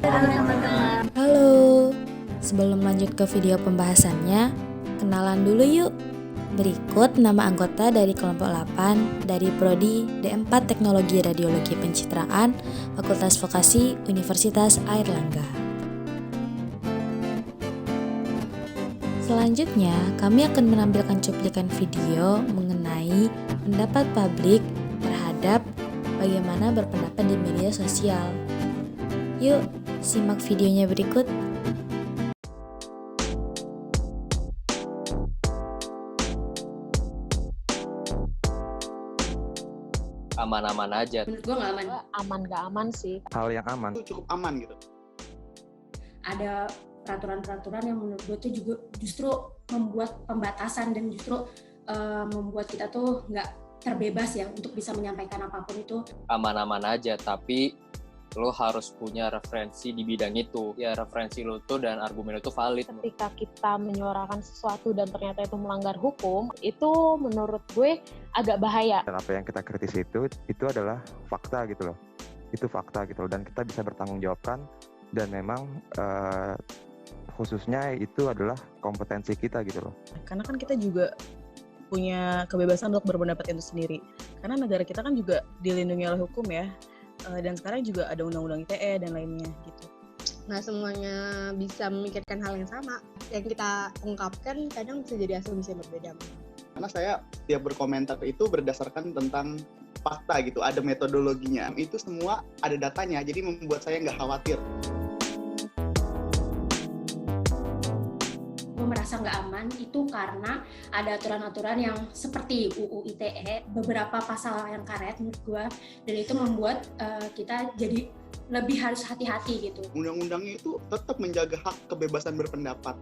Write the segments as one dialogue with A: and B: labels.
A: Halo teman-teman.
B: Halo, sebelum lanjut ke video pembahasannya, kenalan dulu yuk. Berikut nama anggota dari kelompok 8 dari Prodi D4 Teknologi Radiologi Pencitraan, Fakultas Vokasi Universitas Airlangga. Selanjutnya, kami akan menampilkan cuplikan video mengenai pendapat publik terhadap bagaimana berpendapat di media sosial. Yuk, simak videonya berikut.
C: Aman-aman aja.
A: Menurut gue nggak aman.
D: Aman gak aman sih.
E: Hal yang aman
F: itu cukup aman gitu.
A: Ada peraturan-peraturan yang menurut gue tuh juga justru membuat pembatasan dan justru membuat kita tuh nggak terbebas ya untuk bisa menyampaikan apapun itu.
C: Aman-aman aja, tapi lo harus punya referensi di bidang itu. Ya referensi lo tuh dan argumen lo tuh valid.
D: Ketika kita menyuarakan sesuatu dan ternyata itu melanggar hukum, itu menurut gue agak bahaya.
E: dan apa yang kita kritisi itu adalah fakta gitu loh. Itu fakta gitu loh, dan kita bisa bertanggung jawabkan, dan memang khususnya itu adalah kompetensi kita gitu loh.
G: Karena kan kita juga punya kebebasan untuk berpendapat itu sendiri. Karena negara kita kan juga dilindungi oleh hukum ya. Dan sekarang juga ada undang-undang ITE dan lainnya gitu.
H: Nggak semuanya bisa memikirkan hal yang sama. Yang kita ungkapkan kadang bisa jadi asumsi yang berbeda.
F: Karena saya tiap berkomentar itu berdasarkan tentang fakta gitu, ada metodologinya. Itu semua ada datanya, jadi membuat saya nggak khawatir.
A: Gue merasa nggak aman itu karena ada aturan-aturan yang seperti UU ITE, beberapa pasal yang karet menurut gue, dan itu membuat kita jadi lebih harus hati-hati gitu.
F: Undang-undangnya itu tetap menjaga hak kebebasan berpendapat.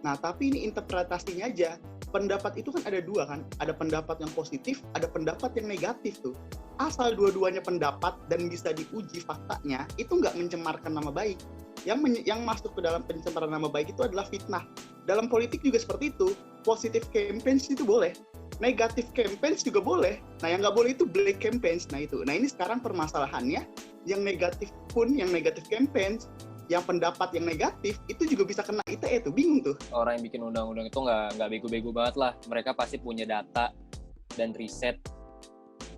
F: Nah, tapi ini interpretasinya aja. Pendapat itu kan ada dua kan, ada pendapat yang positif, ada pendapat yang negatif tuh. Asal dua-duanya pendapat dan bisa diuji faktanya, itu nggak mencemarkan nama baik. Yang masuk ke dalam pencemaran nama baik itu adalah fitnah. Dalam politik juga seperti itu. Positive campaigns itu boleh, negatif campaigns juga boleh. Nah, yang nggak boleh itu black campaigns. Nah ini sekarang permasalahannya, yang negatif pun, yang negatif campaigns, yang pendapat yang negatif itu juga bisa kena ITE tuh, bingung tuh.
C: Orang yang bikin undang-undang itu nggak bego-bego banget lah. Mereka pasti punya data dan riset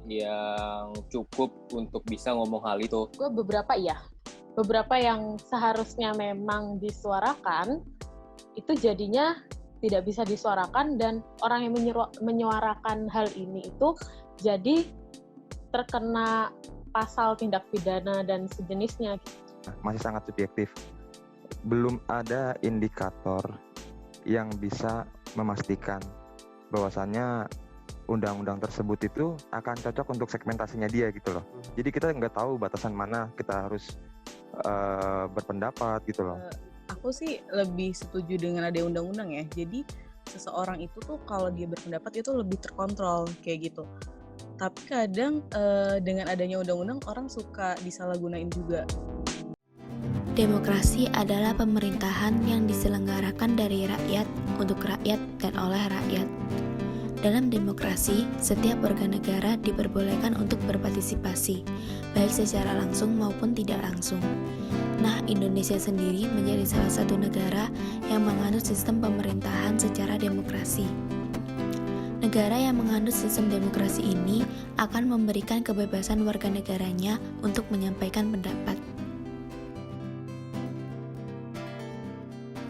C: yang cukup untuk bisa ngomong hal itu.
D: Gue beberapa yang seharusnya memang disuarakan, itu jadinya tidak bisa disuarakan, dan orang yang menyuarakan hal ini itu jadi terkena pasal tindak pidana dan sejenisnya.
E: Masih sangat subjektif. Belum ada indikator yang bisa memastikan bahwasannya undang-undang tersebut itu akan cocok untuk segmentasinya dia gitu loh. Jadi kita nggak tahu batasan mana kita harus berpendapat gitu loh.
G: Aku sih lebih setuju dengan ada undang-undang ya. Jadi seseorang itu tuh kalau dia berpendapat itu lebih terkontrol kayak gitu. Tapi kadang dengan adanya undang-undang orang suka disalahgunain juga.
B: Demokrasi adalah pemerintahan yang diselenggarakan dari rakyat, untuk rakyat, dan oleh rakyat. Dalam demokrasi, setiap warga negara diperbolehkan untuk berpartisipasi, baik secara langsung maupun tidak langsung. Nah, Indonesia sendiri menjadi salah satu negara yang menganut sistem pemerintahan secara demokrasi. Negara yang menganut sistem demokrasi ini akan memberikan kebebasan warga negaranya untuk menyampaikan pendapat.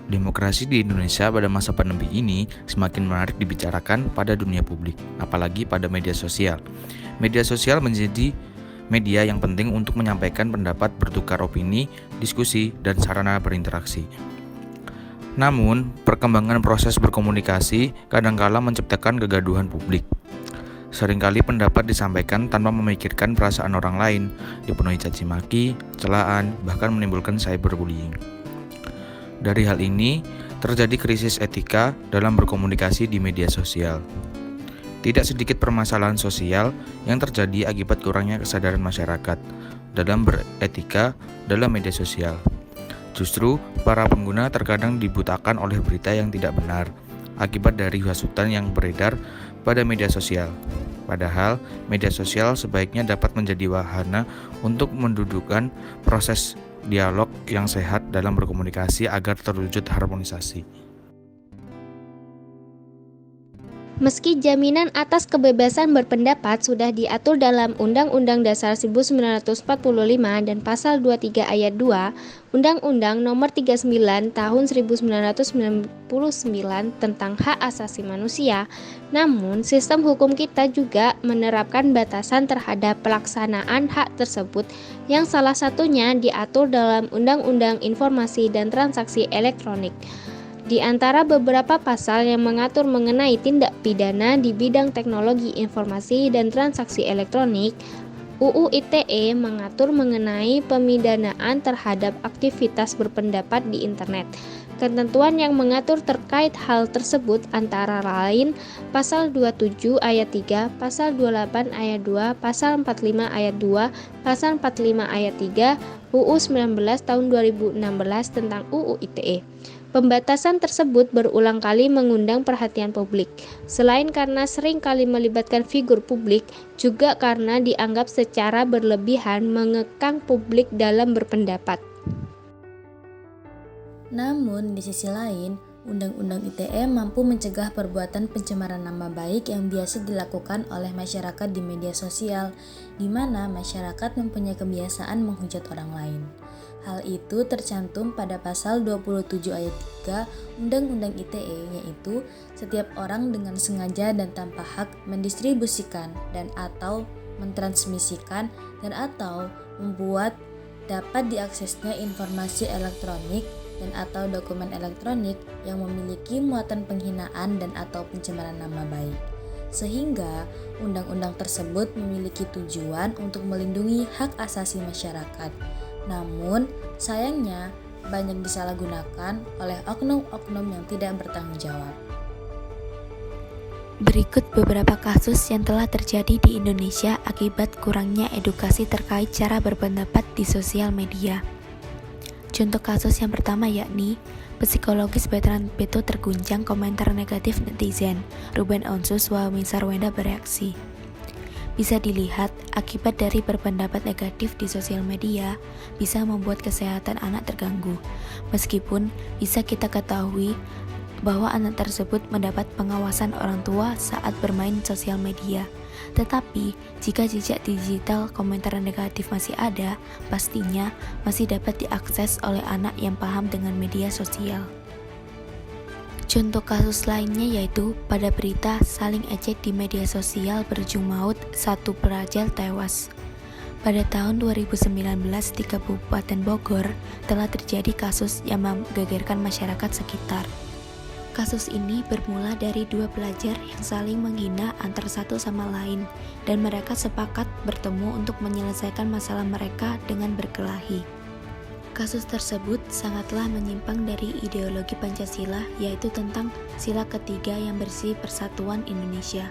I: Demokrasi di Indonesia pada masa pandemi ini semakin menarik dibicarakan pada dunia publik, apalagi pada media sosial. Media sosial menjadi media yang penting untuk menyampaikan pendapat, bertukar opini, diskusi, dan sarana berinteraksi. Namun, perkembangan proses berkomunikasi kadangkala menciptakan kegaduhan publik. Seringkali pendapat disampaikan tanpa memikirkan perasaan orang lain, dipenuhi caci maki, celaan, bahkan menimbulkan cyberbullying. Dari hal ini, terjadi krisis etika dalam berkomunikasi di media sosial. Tidak sedikit permasalahan sosial yang terjadi akibat kurangnya kesadaran masyarakat dalam beretika dalam media sosial. Justru, para pengguna terkadang dibutakan oleh berita yang tidak benar akibat dari hasutan yang beredar pada media sosial. Padahal, media sosial sebaiknya dapat menjadi wahana untuk mendudukkan proses dialog yang sehat dalam berkomunikasi agar terwujud harmonisasi.
J: Meski jaminan atas kebebasan berpendapat sudah diatur dalam Undang-Undang Dasar 1945 dan Pasal 23 Ayat 2, Undang-Undang Nomor 39 Tahun 1999 tentang Hak Asasi Manusia, namun sistem hukum kita juga menerapkan batasan terhadap pelaksanaan hak tersebut yang salah satunya diatur dalam Undang-Undang Informasi dan Transaksi Elektronik. Di antara beberapa pasal yang mengatur mengenai tindak pidana di bidang teknologi informasi dan transaksi elektronik, UU ITE mengatur mengenai pemidanaan terhadap aktivitas berpendapat di internet. Ketentuan yang mengatur terkait hal tersebut antara lain Pasal 27 Ayat 3, Pasal 28 Ayat 2, Pasal 45 Ayat 2, Pasal 45 Ayat 3, UU 19 tahun 2016 tentang UU ITE. Pembatasan tersebut berulang kali mengundang perhatian publik, selain karena sering kali melibatkan figur publik, juga karena dianggap secara berlebihan mengekang publik dalam berpendapat.
B: Namun, di sisi lain, Undang-Undang ITE mampu mencegah perbuatan pencemaran nama baik yang biasa dilakukan oleh masyarakat di media sosial, di mana masyarakat mempunyai kebiasaan menghujat orang lain. Hal itu tercantum pada pasal 27 ayat 3 Undang-Undang ITE, yaitu setiap orang dengan sengaja dan tanpa hak mendistribusikan dan atau mentransmisikan dan atau membuat dapat diaksesnya informasi elektronik dan atau dokumen elektronik yang memiliki muatan penghinaan dan atau pencemaran nama baik. Sehingga undang-undang tersebut memiliki tujuan untuk melindungi hak asasi masyarakat. Namun, sayangnya banyak disalahgunakan oleh oknum-oknum yang tidak bertanggung jawab.
J: Berikut beberapa kasus yang telah terjadi di Indonesia akibat kurangnya edukasi terkait cara berpendapat di sosial media. Contoh kasus yang pertama yakni psikologis veteran Beto terguncang komentar negatif netizen. Ruben Onsus Wahmi Sarwenda bereaksi. Bisa dilihat, akibat dari berpendapat negatif di sosial media bisa membuat kesehatan anak terganggu. Meskipun bisa kita ketahui bahwa anak tersebut mendapat pengawasan orang tua saat bermain sosial media. Tetapi, jika jejak digital komentar negatif masih ada, pastinya masih dapat diakses oleh anak yang paham dengan media sosial. Contoh kasus lainnya yaitu pada berita saling ejek di media sosial berujung maut, satu pelajar tewas. Pada tahun 2019 di Kabupaten Bogor telah terjadi kasus yang menggegerkan masyarakat sekitar. Kasus ini bermula dari dua pelajar yang saling menghina antar satu sama lain dan mereka sepakat bertemu untuk menyelesaikan masalah mereka dengan berkelahi. Kasus tersebut sangatlah menyimpang dari ideologi Pancasila, yaitu tentang sila ketiga yang bersih persatuan Indonesia.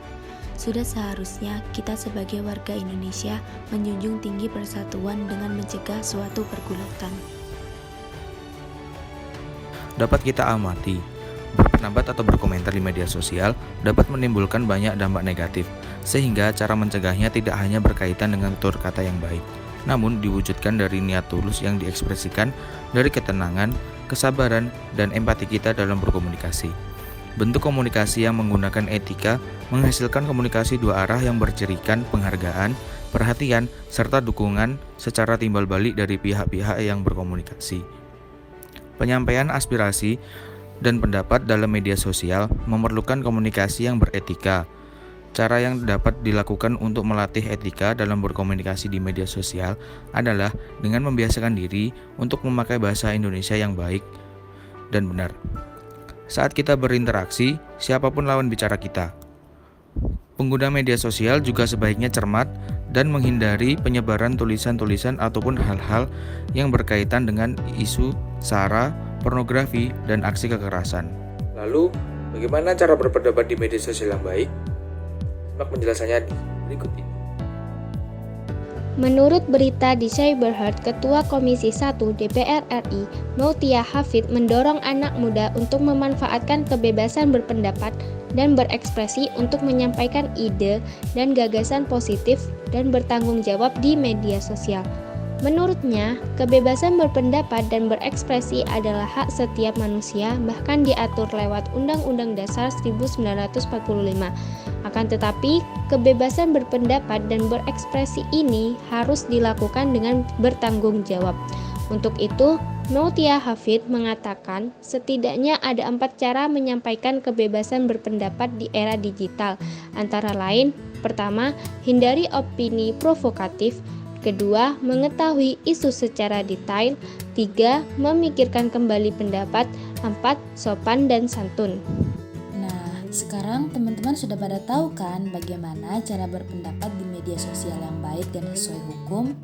J: Sudah seharusnya kita sebagai warga Indonesia menjunjung tinggi persatuan dengan mencegah suatu pergulatan.
I: Dapat kita amati, berpendapat atau berkomentar di media sosial dapat menimbulkan banyak dampak negatif, sehingga cara mencegahnya tidak hanya berkaitan dengan tutur kata yang baik, namun diwujudkan dari niat tulus yang diekspresikan dari ketenangan, kesabaran, dan empati kita dalam berkomunikasi. Bentuk komunikasi yang menggunakan etika menghasilkan komunikasi dua arah yang bercirikan penghargaan, perhatian, serta dukungan secara timbal balik dari pihak-pihak yang berkomunikasi. Penyampaian aspirasi dan pendapat dalam media sosial memerlukan komunikasi yang beretika. Cara yang dapat dilakukan untuk melatih etika dalam berkomunikasi di media sosial adalah dengan membiasakan diri untuk memakai bahasa Indonesia yang baik dan benar. Saat kita berinteraksi, siapapun lawan bicara kita. Pengguna media sosial juga sebaiknya cermat dan menghindari penyebaran tulisan-tulisan ataupun hal-hal yang berkaitan dengan isu SARA, pornografi, dan aksi kekerasan. Lalu, bagaimana cara berpendapat di media sosial yang baik? Simak penjelasannya di berikut ini.
J: Menurut berita di Cyberheart, Ketua Komisi 1 DPR RI, Mautia Hafid, mendorong anak muda untuk memanfaatkan kebebasan berpendapat dan berekspresi untuk menyampaikan ide dan gagasan positif dan bertanggung jawab di media sosial.
K: Menurutnya, kebebasan berpendapat dan berekspresi adalah hak setiap manusia, bahkan diatur lewat Undang-Undang Dasar 1945. Akan tetapi, kebebasan berpendapat dan berekspresi ini harus dilakukan dengan bertanggung jawab. Untuk itu, Mautia Hafid mengatakan setidaknya ada 4 cara menyampaikan kebebasan berpendapat di era digital. Antara lain, pertama, hindari opini provokatif. Kedua, mengetahui isu secara detail. 3, memikirkan kembali pendapat. 4, sopan dan santun.
B: Nah, sekarang teman-teman sudah pada tahu kan bagaimana cara berpendapat di media sosial yang baik dan sesuai hukum?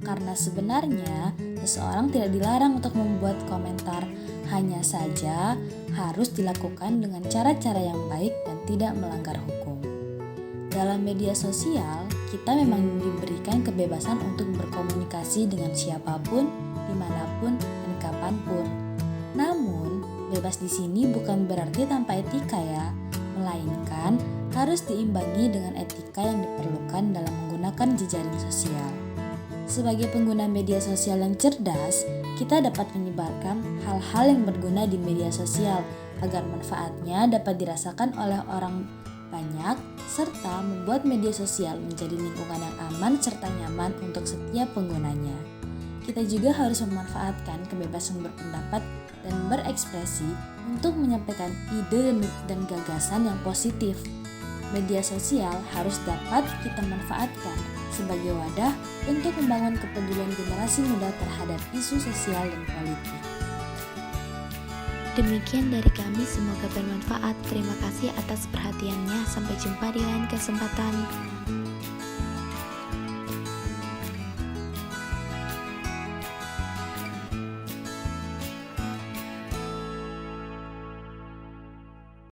B: Karena sebenarnya seseorang tidak dilarang untuk membuat komentar, hanya saja harus dilakukan dengan cara-cara yang baik dan tidak melanggar hukum. Dalam media sosial, kita memang diberikan kebebasan untuk berkomunikasi dengan siapapun, dimanapun, dan kapanpun. Namun, bebas di sini bukan berarti tanpa etika ya, melainkan harus diimbangi dengan etika yang diperlukan dalam menggunakan jejaring sosial. Sebagai pengguna media sosial yang cerdas, kita dapat menyebarkan hal-hal yang berguna di media sosial agar manfaatnya dapat dirasakan oleh orang banyak, serta membuat media sosial menjadi lingkungan yang aman serta nyaman untuk setiap penggunanya. Kita juga harus memanfaatkan kebebasan berpendapat dan berekspresi untuk menyampaikan ide dan gagasan yang positif. Media sosial harus dapat kita manfaatkan sebagai wadah untuk membangun kepedulian generasi muda terhadap isu sosial dan politik.
J: Demikian dari kami, semoga bermanfaat. Terima kasih atas perhatiannya. Sampai jumpa di lain kesempatan.